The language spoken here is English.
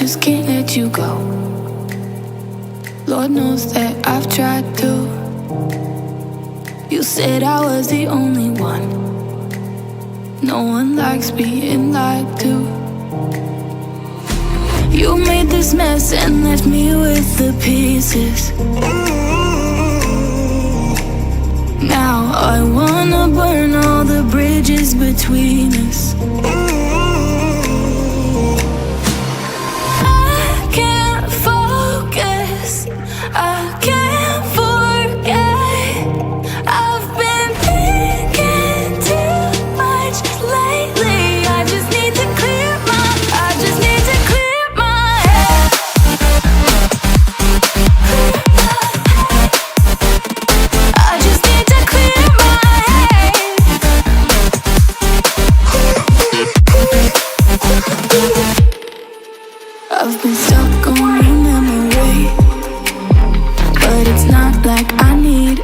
just can't let you go. Lord knows that I've tried to. You said I was the only one. No one likes being lied to. You made this mess and left me with the pieces. Now I wanna burn all the bridges between us. I can't focus, I can't forget. I've been thinking too much lately. I just need to clear my head. I just need to clear my head. I've been stuck on your memory, but it's not like I need